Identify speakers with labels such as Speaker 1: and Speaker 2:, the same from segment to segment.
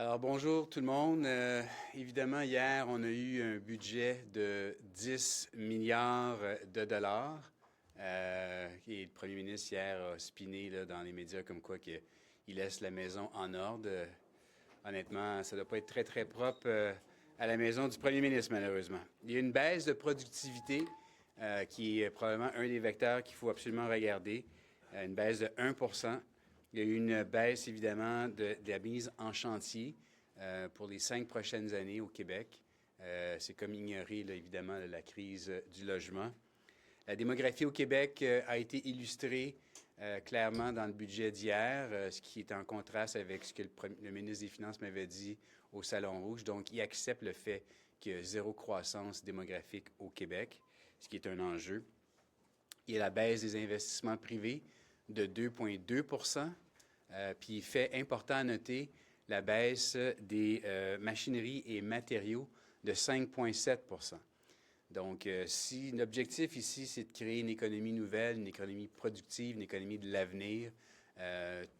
Speaker 1: Alors, bonjour tout le monde. Évidemment, hier, on a eu un budget de 10 milliards de dollars. Et le premier ministre, hier, a spiné là, dans les médias comme quoi qu'il laisse la maison en ordre. Honnêtement, ça ne doit pas être très, très propre à la maison du premier ministre, malheureusement. Il y a une baisse de productivité qui est probablement un des vecteurs qu'il faut absolument regarder. Une baisse de 1 Il y a eu une baisse, évidemment, de la mise en chantier pour les 5 prochaines années au Québec. C'est comme ignorer, là, évidemment, la crise du logement. La démographie au Québec a été illustrée clairement dans le budget d'hier, ce qui est en contraste avec ce que le ministre des Finances m'avait dit au Salon Rouge. Donc, il accepte le fait qu'il y a zéro croissance démographique au Québec, ce qui est un enjeu. Il y a la baisse des investissements privés de 2,2 puis fait important à noter la baisse des machineries et matériaux de 5,7 Donc, si l'objectif ici, c'est de créer une économie nouvelle, une économie productive, une économie de l'avenir,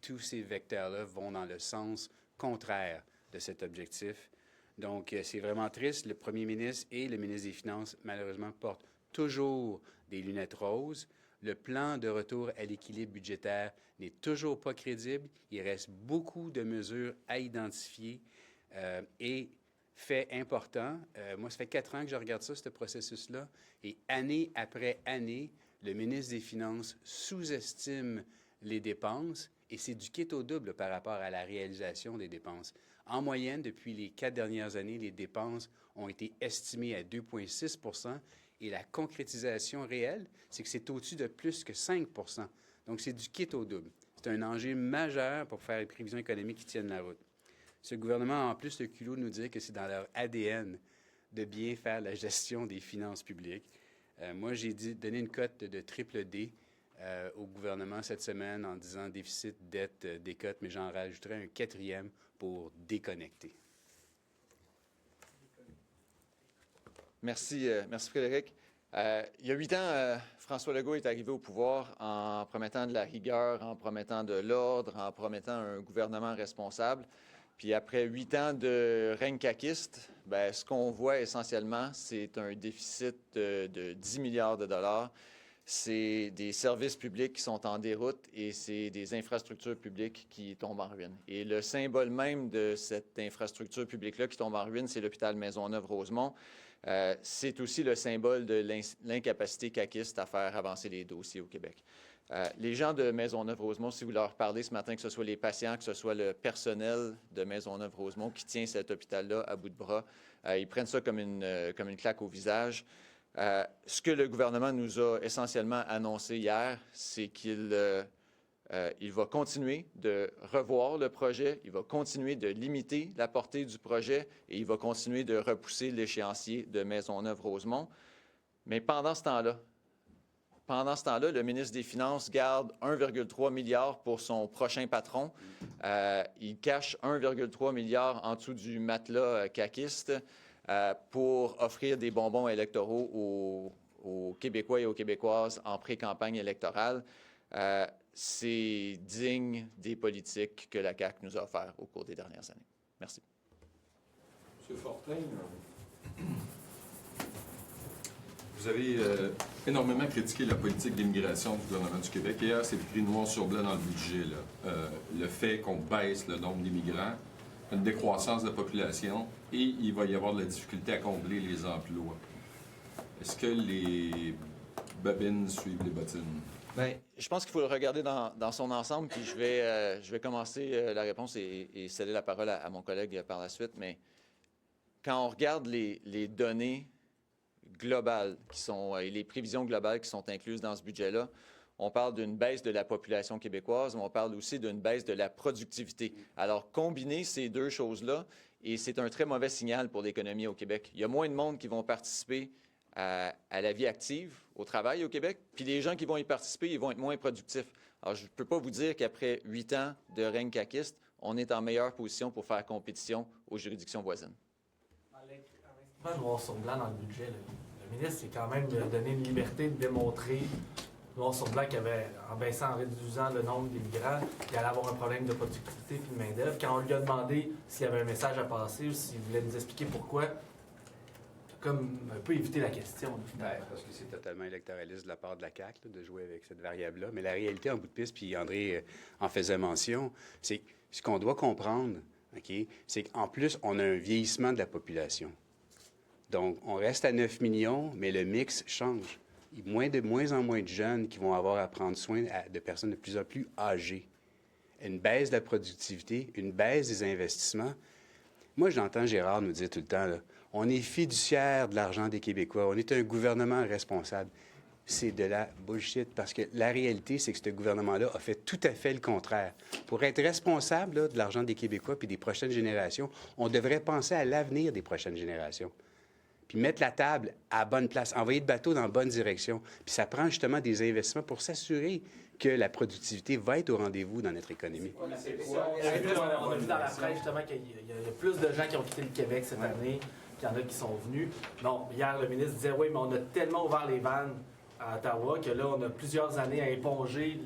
Speaker 1: tous ces vecteurs-là vont dans le sens contraire de cet objectif. Donc, c'est vraiment triste. Le premier ministre et le ministre des Finances, malheureusement, portent toujours des lunettes roses. Le plan de retour à l'équilibre budgétaire n'est toujours pas crédible. Il reste beaucoup de mesures à identifier et fait important. Moi, ça fait 4 ans que je regarde ça, ce processus-là, et année après année, le ministre des Finances sous-estime les dépenses et c'est du kit au double par rapport à la réalisation des dépenses. En moyenne, depuis les 4 dernières années, les dépenses ont été estimées à 2,6 et la concrétisation réelle, c'est que c'est au-dessus de plus que 5 Donc, c'est du kit au double. C'est un enjeu majeur pour faire les prévisions économiques qui tiennent la route. Ce gouvernement a en plus le culot de nous dire que c'est dans leur ADN de bien faire la gestion des finances publiques. Moi, j'ai donné une cote de triple D au gouvernement cette semaine en disant déficit, dette, décote, mais j'en rajouterai un 4e pour déconnecter.
Speaker 2: Merci, merci Frédéric. Il y a 8 ans, François Legault est arrivé au pouvoir en promettant de la rigueur, en promettant de l'ordre, en promettant un gouvernement responsable. Puis après 8 ans de règne caquiste, ce qu'on voit essentiellement, c'est un déficit de 10 milliards de dollars. C'est des services publics qui sont en déroute et c'est des infrastructures publiques qui tombent en ruine. Et le symbole même de cette infrastructure publique-là qui tombe en ruine, c'est l'hôpital Maisonneuve-Rosemont. C'est aussi le symbole de l'incapacité caquiste à faire avancer les dossiers au Québec. Les gens de Maisonneuve-Rosemont, si vous leur parlez ce matin, que ce soit les patients, que ce soit le personnel de Maisonneuve-Rosemont qui tient cet hôpital-là à bout de bras, ils prennent ça comme une claque au visage. Ce que le gouvernement nous a essentiellement annoncé hier, c'est qu'il va continuer de revoir le projet, il va continuer de limiter la portée du projet et il va continuer de repousser l'échéancier de Maisonneuve-Rosemont. Mais pendant ce temps-là, le ministre des Finances garde 1,3 milliard pour son prochain patron. Il cache 1,3 milliard en dessous du matelas caquiste pour offrir des bonbons électoraux aux Québécois et aux Québécoises en pré-campagne électorale. C'est digne des politiques que la CAQ nous a offert au cours des dernières années. Merci.
Speaker 3: M. Fortin, vous avez énormément critiqué la politique d'immigration du gouvernement du Québec. Hier, c'est écrit noir sur blanc dans le budget. Le fait qu'on baisse le nombre d'immigrants, une décroissance de la population et il va y avoir de la difficulté à combler les emplois. Est-ce que les babines suivent les bottines?
Speaker 2: Bien, je pense qu'il faut le regarder dans son ensemble, puis je vais commencer la réponse et céder la parole à mon collègue par la suite. Mais quand on regarde les données globales et les prévisions globales qui sont incluses dans ce budget-là, on parle d'une baisse de la population québécoise, mais on parle aussi d'une baisse de la productivité. Alors, combiner ces deux choses-là, et c'est un très mauvais signal pour l'économie au Québec. Il y a moins de monde qui vont participer à la vie active, au travail au Québec, puis les gens qui vont y participer, ils vont être moins productifs. Alors, je ne peux pas vous dire qu'après 8 ans de règne caquiste, on est en meilleure position pour faire compétition aux juridictions voisines.
Speaker 4: Noir sur blanc dans le budget, le ministre s'est quand même donné une liberté de démontrer noir sur blanc qu'il y avait, en baissant, en réduisant le nombre d'immigrants, il allait avoir un problème de productivité et de main-d'œuvre. Quand on lui a demandé s'il y avait un message à passer ou s'il voulait nous expliquer pourquoi, comme un peu éviter la question.
Speaker 1: Parce que c'est totalement électoraliste de la part de la CAQ là, de jouer avec cette variable-là. Mais la réalité, en bout de piste, puis André en faisait mention, c'est ce qu'on doit comprendre, OK, c'est qu'en plus, on a un vieillissement de la population. Donc, on reste à 9 millions, mais le mix change. Il y a de moins en moins de jeunes qui vont avoir à prendre soin de personnes de plus en plus âgées. Une baisse de la productivité, une baisse des investissements. Moi, j'entends Gérard nous dire tout le temps, là, on est fiduciaire de l'argent des Québécois, on est un gouvernement responsable. C'est de la bullshit, parce que la réalité, c'est que ce gouvernement-là a fait tout à fait le contraire. Pour être responsable là, de l'argent des Québécois puis des prochaines générations, on devrait penser à l'avenir des prochaines générations. Puis mettre la table à la bonne place, envoyer le bateau dans la bonne direction. Puis ça prend justement des investissements pour s'assurer que la productivité va être au rendez-vous dans notre économie.
Speaker 4: On a vu dans la presse justement qu'il y a plus de gens qui ont quitté le Québec cette année qu'il y en a qui sont venus. Non, hier, le ministre disait, oui, mais on a tellement ouvert les vannes à Ottawa que là, on a plusieurs années à éponger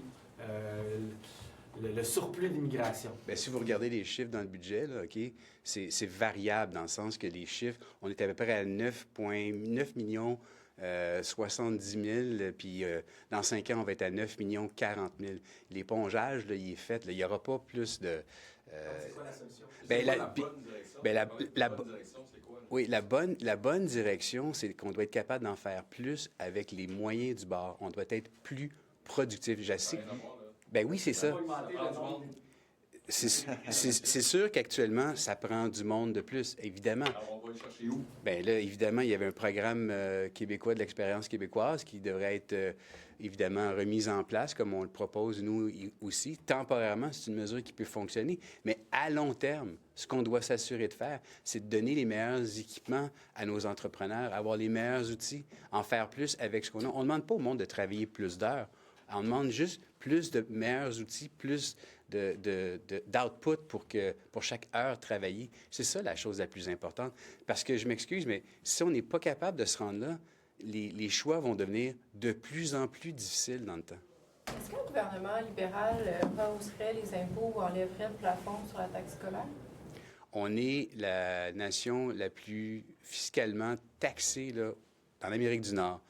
Speaker 4: le surplus d'immigration.
Speaker 1: Bien, si vous regardez les chiffres dans le budget, là, OK, c'est variable dans le sens que les chiffres, on est à peu près à 9 millions 70 000, puis dans 5 ans, on va être à 9 millions 40 000. L'épongeage, là, il est fait. Là, il n'y aura pas plus de...
Speaker 4: c'est quoi la solution?
Speaker 1: La bonne direction, c'est quoi? Oui, la bonne direction, c'est qu'on doit être capable d'en faire plus avec les moyens du bord. On doit être plus productif. Ben oui, c'est ça. C'est sûr qu'actuellement, ça prend du monde de plus, évidemment.
Speaker 3: Alors, on va le chercher où?
Speaker 1: Bien là, évidemment, il y avait un programme québécois de l'expérience québécoise qui devrait être, évidemment, remis en place, comme on le propose, nous aussi. Temporairement, c'est une mesure qui peut fonctionner. Mais à long terme, ce qu'on doit s'assurer de faire, c'est de donner les meilleurs équipements à nos entrepreneurs, avoir les meilleurs outils, en faire plus avec ce qu'on a. On ne demande pas au monde de travailler plus d'heures. On demande juste plus de meilleurs outils, plus d'output pour chaque heure travaillée. C'est ça la chose la plus importante. Parce que je m'excuse, mais si on n'est pas capable de se rendre là, les choix vont devenir de plus en plus difficiles dans le temps.
Speaker 5: Est-ce qu'un gouvernement libéral rehausserait les impôts ou enlèverait le plafond sur la taxe scolaire?
Speaker 1: On est la nation la plus fiscalement taxée là, dans l'Amérique du Nord.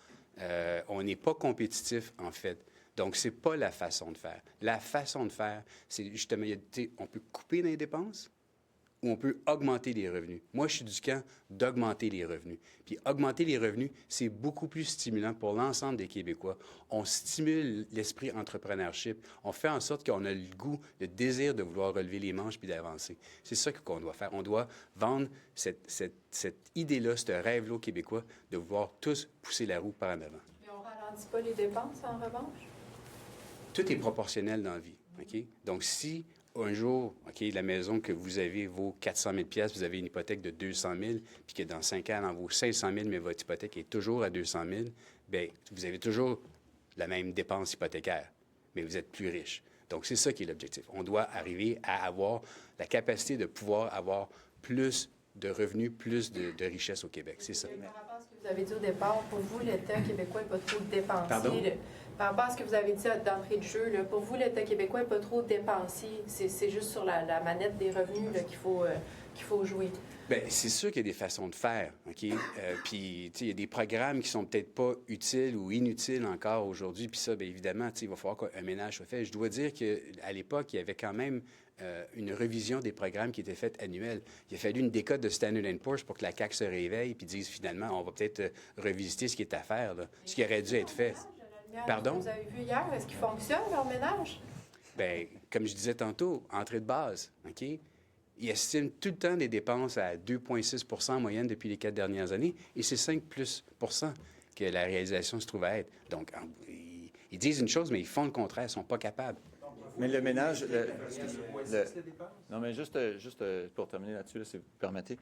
Speaker 1: On n'est pas compétitif, en fait. Donc, ce n'est pas la façon de faire. La façon de faire, c'est justement, on peut couper les dépenses ou on peut augmenter les revenus. Moi, je suis du camp d'augmenter les revenus. Puis augmenter les revenus, c'est beaucoup plus stimulant pour l'ensemble des Québécois. On stimule l'esprit entrepreneurship. On fait en sorte qu'on a le goût, le désir de vouloir relever les manches puis d'avancer. C'est ça qu'on doit faire. On doit vendre cette idée-là, ce rêve-là aux Québécois, de vouloir tous pousser la roue par en avant.
Speaker 5: Mais on ne ralentit pas les dépenses, en revanche?
Speaker 1: Tout est proportionnel dans la vie, OK? Donc, si un jour, OK, la maison que vous avez vaut 400 000 $, vous avez une hypothèque de 200 000 puis que dans 5 ans, elle en vaut 500 000 mais votre hypothèque est toujours à 200 000 bien, vous avez toujours la même dépense hypothécaire, mais vous êtes plus riche. Donc, c'est ça qui est l'objectif. On doit arriver à avoir la capacité de pouvoir avoir plus de revenus, plus de richesse au Québec. C'est ça.
Speaker 5: Par rapport à ce que vous avez dit au départ, pour vous, l'État québécois n'est pas trop dépensier.
Speaker 1: Pardon?
Speaker 5: Par rapport à ce que vous avez dit d'entrée de jeu, là, pour vous, l'État québécois n'est pas trop dépensier. C'est juste sur la manette des revenus qu'il faut jouer.
Speaker 1: Bien, c'est sûr qu'il y a des façons de faire, OK? Puis, tu sais, il y a des programmes qui sont peut-être pas utiles ou inutiles encore aujourd'hui. Puis ça, bien évidemment, tu sais, il va falloir qu'un ménage soit fait. Je dois dire qu'à l'époque, il y avait quand même une revision des programmes qui était faite annuelle. Il a fallu une décote de Standard & Poor's pour que la CAQ se réveille puis dise, finalement, on va peut-être revisiter ce qui est à faire, là, ce qui aurait dû être fait. Pardon?
Speaker 5: Vous avez vu hier, est-ce qu'ils fonctionnent, leur ménage?
Speaker 1: Bien, comme je disais tantôt, entrée de base, OK? Ils estiment tout le temps des dépenses à 2,6 en moyenne depuis les 4 dernières années, et c'est 5 plus % que la réalisation se trouve à être. Donc, ils disent une chose, mais ils font le contraire, ils ne sont pas capables.
Speaker 2: Mais le ménage... Non, mais juste pour terminer là-dessus, là, si vous permettez,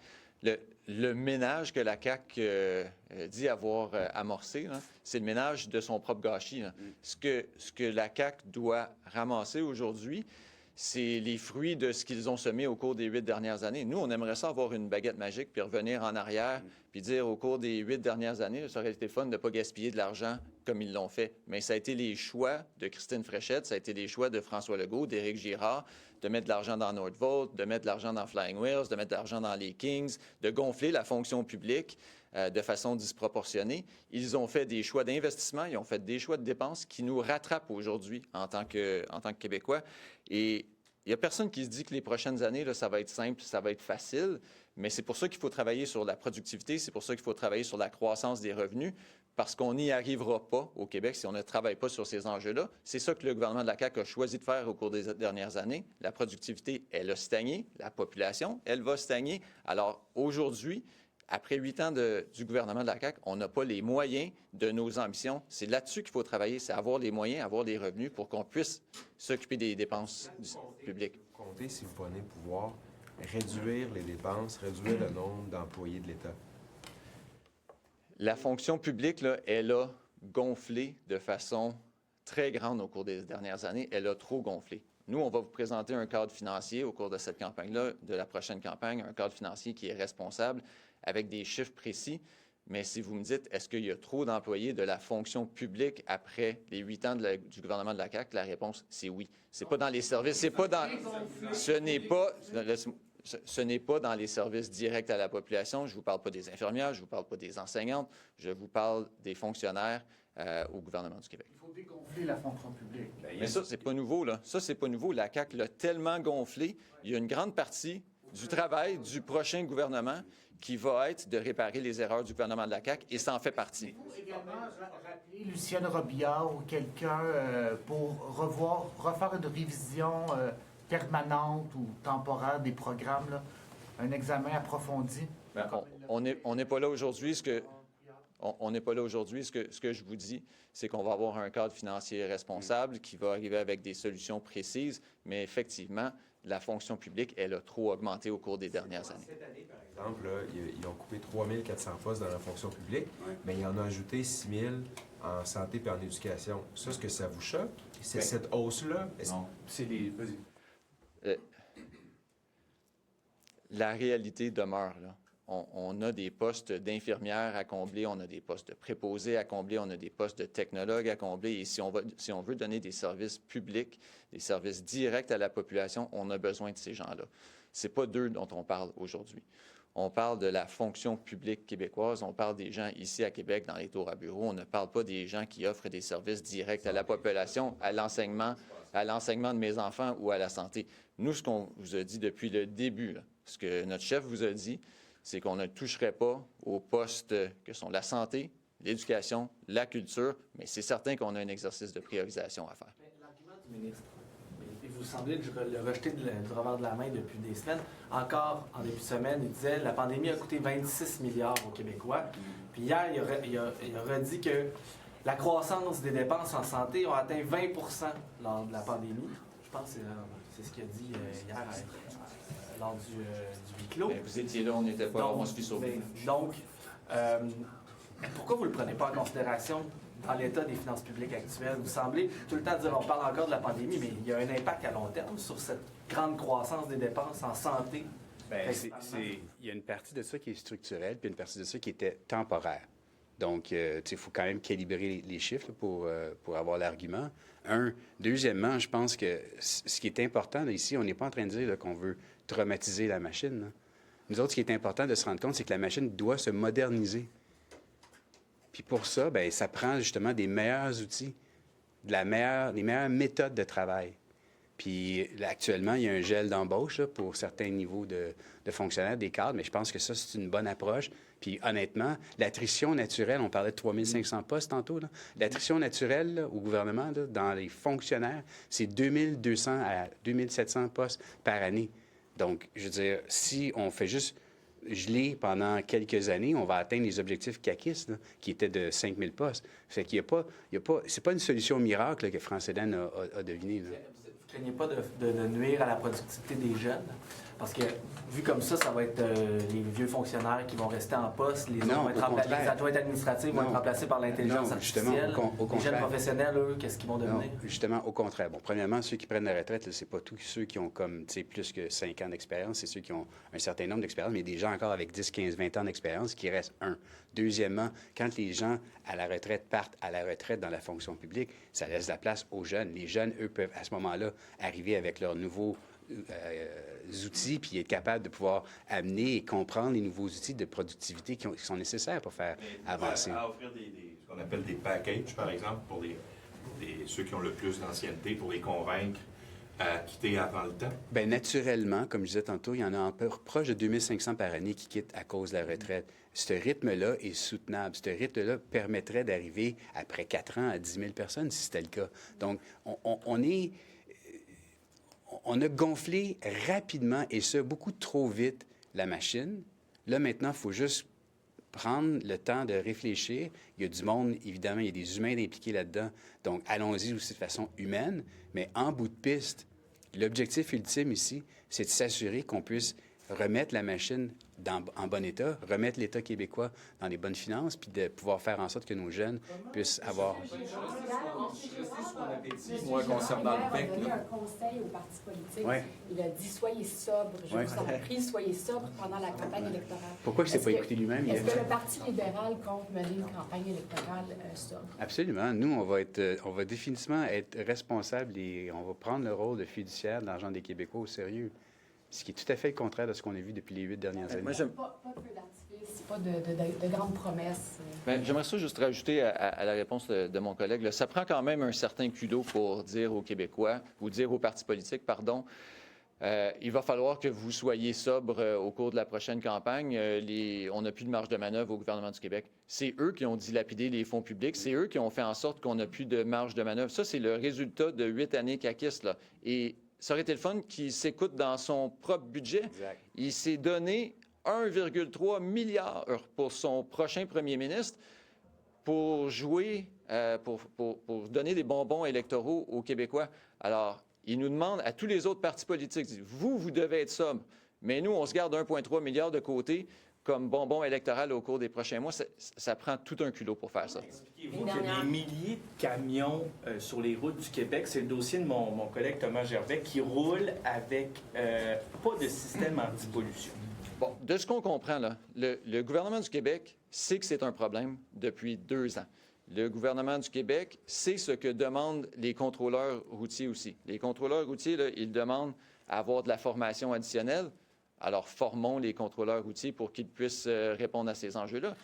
Speaker 2: le ménage que la CAQ dit avoir amorcé, c'est le ménage de son propre gâchis. Là. Ce que la CAQ doit ramasser aujourd'hui, c'est les fruits de ce qu'ils ont semé au cours des 8 dernières années. Nous, on aimerait ça avoir une baguette magique, puis revenir en arrière, puis dire au cours des 8 dernières années, ça aurait été fun de ne pas gaspiller de l'argent comme ils l'ont fait, mais ça a été les choix de Christine Fréchette, ça a été les choix de François Legault, d'Éric Girard, de mettre de l'argent dans Nordvolt, de mettre de l'argent dans Flying Wheels, de mettre de l'argent dans les Kings, de gonfler la fonction publique de façon disproportionnée. Ils ont fait des choix d'investissement, ils ont fait des choix de dépenses qui nous rattrapent aujourd'hui en tant que Québécois. Et il n'y a personne qui se dit que les prochaines années, là, ça va être simple, ça va être facile, mais c'est pour ça qu'il faut travailler sur la productivité, c'est pour ça qu'il faut travailler sur la croissance des revenus, parce qu'on n'y arrivera pas au Québec si on ne travaille pas sur ces enjeux-là. C'est ça que le gouvernement de la CAQ a choisi de faire au cours des dernières années. La productivité, elle a stagné. La population, elle va stagner. Alors aujourd'hui, après 8 ans du gouvernement de la CAQ, on n'a pas les moyens de nos ambitions. C'est là-dessus qu'il faut travailler, c'est avoir les moyens, avoir les revenus pour qu'on puisse s'occuper des dépenses publiques.
Speaker 6: Comptez si vous prenez le pouvoir, réduire les dépenses, réduire le nombre d'employés de l'État.
Speaker 2: La fonction publique, là, elle a gonflé de façon très grande au cours des dernières années. Elle a trop gonflé. Nous, on va vous présenter un cadre financier au cours de cette campagne-là, de la prochaine campagne, un cadre financier qui est responsable, avec des chiffres précis. Mais si vous me dites, est-ce qu'il y a trop d'employés de la fonction publique après les 8 ans du gouvernement de la CAQ, la réponse, c'est oui. C'est pas dans les services, c'est pas dans... Ce n'est pas dans les services directs à la population. Je ne vous parle pas des infirmières, je ne vous parle pas des enseignantes, je vous parle des fonctionnaires au gouvernement du Québec.
Speaker 7: Il faut dégonfler la fonction publique.
Speaker 2: Mais ça, c'est pas nouveau, là. Ça, c'est pas nouveau. La CAQ l'a tellement gonflé. Il y a une grande partie du travail du prochain gouvernement qui va être de réparer les erreurs du gouvernement de la CAQ, et ça en fait partie.
Speaker 7: Il faut également rappeler Lucienne Robillard ou quelqu'un pour refaire une révision permanente ou temporaire des programmes, là, un examen approfondi.
Speaker 2: Bien, on n'est pas là aujourd'hui. On n'est pas là aujourd'hui. Ce que je vous dis, c'est qu'on va avoir un cadre financier responsable qui va arriver avec des solutions précises, mais effectivement, la fonction publique, elle a trop augmenté au cours des dernières années.
Speaker 6: Cette année, par exemple, là, ils ont coupé 3 400 postes dans la fonction publique, mais ils en ont ajouté 6 000 en santé et en éducation. Ça, est-ce que ça vous choque? C'est cette hausse-là?
Speaker 3: Non.
Speaker 1: C'est les... Vas-y.
Speaker 2: La réalité demeure, là. On a des postes d'infirmières à combler, on a des postes de préposés à combler, on a des postes de technologues à combler. Et si on veut donner des services publics, des services directs à la population, on a besoin de ces gens-là. Ce n'est pas d'eux dont on parle aujourd'hui. On parle de la fonction publique québécoise, on parle des gens ici à Québec dans les tours à bureaux, on ne parle pas des gens qui offrent des services directs à la population, à l'enseignement de mes enfants ou à la santé. Nous, ce qu'on vous a dit depuis le début, là, ce que notre chef vous a dit, c'est qu'on ne toucherait pas aux postes que sont la santé, l'éducation, la culture, mais c'est certain qu'on a un exercice de priorisation à faire.
Speaker 4: L'argument du ministre, et vous semblez le rejeter du revers de la main depuis des semaines. Encore, en début de semaine, il disait que la pandémie a coûté 26 milliards aux Québécois. Puis hier, il a redit que la croissance des dépenses en santé a atteint 20 lors de la pandémie. Je pense que c'est ce qu'il a dit hier lors du huis clos.
Speaker 2: Mais vous étiez là, on n'était pas là, on se fit sauver.
Speaker 4: Donc, pourquoi vous ne le prenez pas en considération dans l'état des finances publiques actuelles? Vous semblez tout le temps dire, on parle encore de la pandémie, mais il y a un impact à long terme sur cette grande croissance des dépenses en santé.
Speaker 1: Bien, il y a une partie de ça qui est structurelle, puis une partie de ça qui était temporaire. Donc, il faut quand même calibrer les chiffres là, pour avoir l'argument. Deuxièmement, je pense que ce qui est important là, ici, on n'est pas en train de dire là, qu'on veut traumatiser la machine. Là. Nous autres, ce qui est important de se rendre compte, c'est que la machine doit se moderniser. Puis pour ça, bien, ça prend justement des meilleurs outils, des meilleures méthodes de travail. Puis là, actuellement, il y a un gel d'embauche là, pour certains niveaux de fonctionnaires, des cadres, mais je pense que ça, c'est une bonne approche. Puis honnêtement, l'attrition naturelle, on parlait de 3 500 postes tantôt, là. L'attrition naturelle là, au gouvernement, là, dans les fonctionnaires, c'est 2 200 à 2 700 postes par année. Donc, je veux dire, si on fait juste geler pendant quelques années, on va atteindre les objectifs caquistes, là, qui étaient de 5 000 postes. Fait qu'il y a pas, c'est pas une solution miracle là, que France Hélène a deviné. Là.
Speaker 4: Vous ne craignez pas de nuire à la productivité des jeunes Parce que, vu comme ça va être les vieux fonctionnaires qui vont rester en poste, les
Speaker 1: Non,
Speaker 4: autres vont
Speaker 1: au contraire.
Speaker 4: les adjoints administratifs vont
Speaker 1: Non.
Speaker 4: être remplacés par l'intelligence
Speaker 1: Non, justement,
Speaker 4: artificielle.
Speaker 1: au
Speaker 4: Les jeunes
Speaker 1: contraire.
Speaker 4: professionnels, eux, qu'est-ce qu'ils vont
Speaker 1: Non,
Speaker 4: devenir?
Speaker 1: justement, au contraire. Bon, premièrement, ceux qui prennent la retraite, c'est pas tous ceux qui ont comme, tu sais, plus que 5 ans d'expérience, c'est ceux qui ont un certain nombre d'expériences, mais il y a des gens encore avec 10, 15, 20 ans d'expérience qui restent un. Deuxièmement, quand les gens à la retraite partent à la retraite dans la fonction publique, ça laisse la place aux jeunes. Les jeunes, eux, peuvent à ce moment-là arriver avec leurs nouveaux outils, puis être capable de pouvoir amener et comprendre les nouveaux outils de productivité qui sont nécessaires pour faire avancer.
Speaker 8: À offrir ce qu'on appelle des packages, par exemple, pour ceux qui ont le plus d'ancienneté, pour les convaincre à quitter avant le temps?
Speaker 1: Bien, naturellement, comme je disais tantôt, il y en a un peu proche de 2500 par année qui quittent à cause de la retraite. Ce rythme-là est soutenable. Ce rythme-là permettrait d'arriver, après 4 ans, à 10 000 personnes, si c'était le cas. Donc, on a gonflé rapidement, et ça, beaucoup trop vite, la machine. Là, maintenant, il faut juste prendre le temps de réfléchir. Il y a du monde, évidemment, il y a des humains impliqués là-dedans. Donc, allons-y aussi de façon humaine. Mais en bout de piste, l'objectif ultime ici, c'est de s'assurer qu'on puisse remettre la machine en bon état, remettre l'État québécois dans les bonnes finances, puis de pouvoir faire en sorte que nos jeunes puissent avoir...
Speaker 3: Moi, concernant le PEC,
Speaker 9: Il a donné
Speaker 3: là.
Speaker 9: un conseil aux partis politiques.
Speaker 1: Ouais.
Speaker 9: Il a dit soyez sobres. Je
Speaker 1: Ouais.
Speaker 9: vous en prie, soyez sobres pendant la campagne électorale.
Speaker 1: Pourquoi il ne s'est
Speaker 9: Est-ce
Speaker 1: pas
Speaker 9: que-
Speaker 1: écouté lui-même?
Speaker 9: Est-ce que le Parti libéral compte mener une campagne électorale sobre?
Speaker 1: Absolument. Nous, on va définitivement être responsables et on va prendre le rôle de fiduciaire de l'argent des Québécois au sérieux. Ce qui est tout à fait le contraire de ce qu'on a vu depuis les 8 dernières années.
Speaker 2: Moi, j'aime-
Speaker 9: Pas de feu d'artifice, pas de grandes promesses.
Speaker 2: Bien, j'aimerais ça juste rajouter à la réponse de mon collègue. Là, ça prend quand même un certain culot pour dire aux Québécois, ou dire aux partis politiques, pardon, il va falloir que vous soyez sobre au cours de la prochaine campagne. On n'a plus de marge de manœuvre au gouvernement du Québec. C'est eux qui ont dilapidé les fonds publics. C'est eux qui ont fait en sorte qu'on n'a plus de marge de manœuvre. Ça, c'est le résultat de 8 années caquistes, là. Et ça aurait été le fun qu'il s'écoute dans son propre budget.
Speaker 1: Exact.
Speaker 2: Il s'est donné 1,3 milliard pour son prochain premier ministre pour jouer, pour donner des bonbons électoraux aux Québécois. Alors, il nous demande à tous les autres partis politiques, il dit, vous devez être sobre. Mais nous, on se garde 1,3 milliard de côté comme bonbon électoral au cours des prochains mois. Ça prend tout un culot pour faire ça.
Speaker 10: Expliquez-vous qu'il y a des milliers de camions sur les routes du Québec. C'est le dossier de mon collègue Thomas Gervais qui roule avec pas de système anti-pollution.
Speaker 2: Bon, de ce qu'on comprend, là, le gouvernement du Québec sait que c'est un problème depuis 2 ans. Le gouvernement du Québec sait ce que demandent les contrôleurs routiers aussi. Les contrôleurs routiers, là, ils demandent à avoir de la formation additionnelle. Alors, formons les contrôleurs routiers pour qu'ils puissent répondre à ces enjeux-là.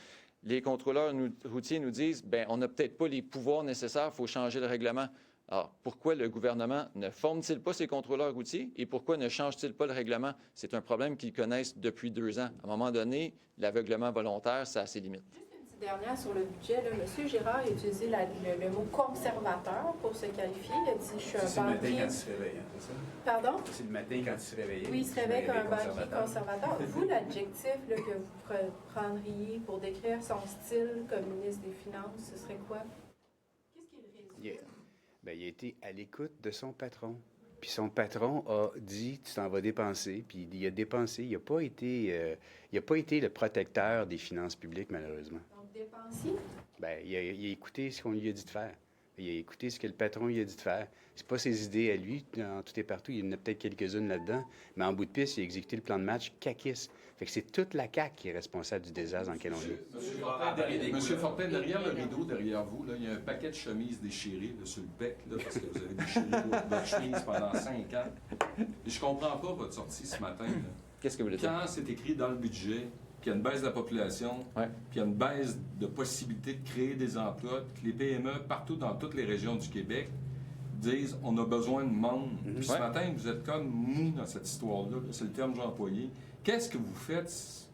Speaker 2: Les contrôleurs routiers nous disent, bien, on n'a peut-être pas les pouvoirs nécessaires, il faut changer le règlement. Alors, pourquoi le gouvernement ne forme-t-il pas ses contrôleurs routiers et pourquoi ne change-t-il pas le règlement? C'est un problème qu'ils connaissent depuis 2 ans. À un moment donné, l'aveuglement volontaire, ça a ses limites.
Speaker 5: Dernière sur le budget, là, M. Girard a utilisé le mot conservateur pour se qualifier. Il a dit je suis un banquier.
Speaker 1: se réveille, c'est ça?
Speaker 5: Pardon?
Speaker 1: C'est le matin quand il se réveillait.
Speaker 5: Oui, il se réveille comme un banquier conservateur. Vous, l'adjectif là, que vous prendriez pour décrire son style comme ministre des Finances, ce serait quoi? Qu'est-ce qu'il résume?
Speaker 1: Bien, il a été à l'écoute de son patron. Puis son patron a dit, tu t'en vas dépenser. Puis il a dépensé. Il n'a pas été le protecteur des finances publiques, malheureusement.
Speaker 5: Donc, dépensier?
Speaker 1: Bien, il a écouté ce qu'on lui a dit de faire. Il a écouté ce que le patron lui a dit de faire. C'est pas ses idées à lui, en tout et partout. Il y en a peut-être quelques-unes là-dedans. Mais en bout de piste, il a exécuté le plan de match caquiste. Fait que c'est toute la CAQ qui est responsable du désastre dans lequel on est.
Speaker 3: Monsieur Fortin, derrière le rideau, derrière vous, là, il y a un paquet de chemises déchirées là, sur le bec, là, parce que vous avez déchiré votre chemise pendant 5 ans. Et je comprends pas votre sortie ce matin. Là.
Speaker 2: Qu'est-ce que vous voulez dire?
Speaker 3: Quand c'est écrit dans le budget qu'il y a une baisse de la population,
Speaker 2: Ouais.
Speaker 3: qu'il y a une baisse de possibilité de créer des emplois, que les PME, partout dans toutes les régions du Québec, disent on a besoin de monde. Puis ce
Speaker 2: Ouais.
Speaker 3: matin, vous êtes comme mou dans cette histoire-là. C'est le terme que j'ai employé. Qu'est-ce que vous faites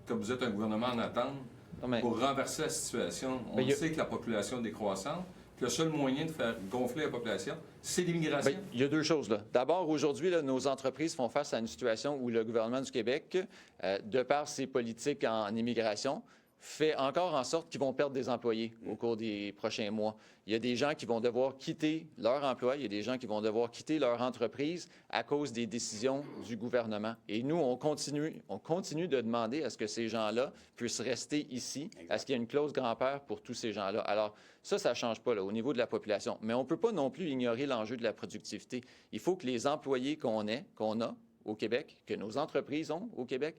Speaker 3: comme vous êtes un gouvernement en attente
Speaker 2: Non, mais-
Speaker 3: pour renverser la situation? On
Speaker 2: Ben, il y a-
Speaker 3: sait que la population est décroissante. Que le seul moyen de faire gonfler la population, c'est l'immigration.
Speaker 2: Bien, il y a 2 choses. Là. D'abord, aujourd'hui, là, nos entreprises font face à une situation où le gouvernement du Québec, de par ses politiques en immigration, fait encore en sorte qu'ils vont perdre des employés au cours des prochains mois. Il y a des gens qui vont devoir quitter leur emploi, il y a des gens qui vont devoir quitter leur entreprise à cause des décisions du gouvernement. Et nous, on continue de demander à ce que ces gens-là puissent rester ici, à ce qu'il y ait une clause grand-père pour tous ces gens-là. Alors, ça ne change pas là, au niveau de la population. Mais on ne peut pas non plus ignorer l'enjeu de la productivité. Il faut que les employés qu'on a au Québec, que nos entreprises ont au Québec,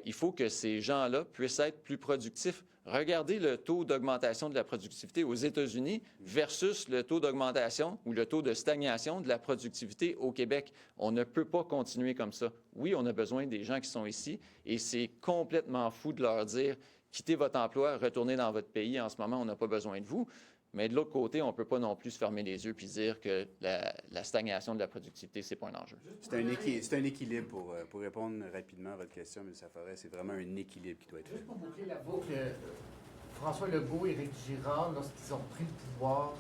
Speaker 2: il faut que ces gens-là puissent être plus productifs. Regardez le taux d'augmentation de la productivité aux États-Unis versus le taux d'augmentation ou le taux de stagnation de la productivité au Québec. On ne peut pas continuer comme ça. Oui, on a besoin des gens qui sont ici et c'est complètement fou de leur dire « quittez votre emploi, retournez dans votre pays. En ce moment, on n'a pas besoin de vous ». Mais de l'autre côté, on ne peut pas non plus se fermer les yeux puis dire que la stagnation de la productivité, ce n'est pas un enjeu.
Speaker 1: C'est un équilibre pour répondre rapidement à votre question, M. Safaret. C'est vraiment un équilibre qui doit être fait.
Speaker 7: Juste pour boucler la boucle, François Legault et Éric Girard, lorsqu'ils ont pris le pouvoir,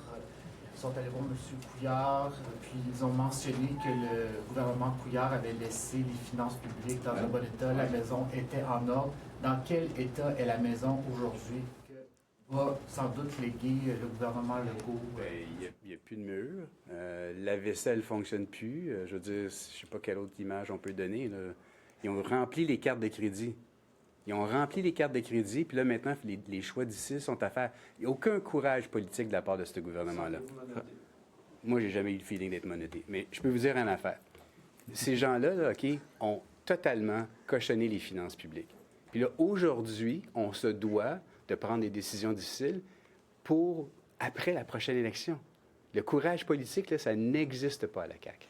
Speaker 7: ils sont allés voir M. Couillard, puis ils ont mentionné que le gouvernement Couillard avait laissé les finances publiques dans un bon état, la maison était en ordre. Dans quel état est la maison aujourd'hui? Va sans doute léguer le gouvernement Legault.
Speaker 1: Il n'y a plus de mur. La vaisselle ne fonctionne plus. Je veux dire, je ne sais pas quelle autre image on peut donner. Là. Ils ont rempli les cartes de crédit. Ils ont rempli les cartes de crédit, puis là, maintenant, les choix d'ici sont à faire. Il n'y a aucun courage politique de la part de ce gouvernement-là. Moi, j'ai jamais eu le feeling d'être menotté. Mais je peux vous dire une affaire. Ces gens-là, là, OK, ont totalement cochonné les finances publiques. Puis là, aujourd'hui, on se doit de prendre des décisions difficiles pour après la prochaine élection. Le courage politique, là, ça n'existe pas à la CAQ.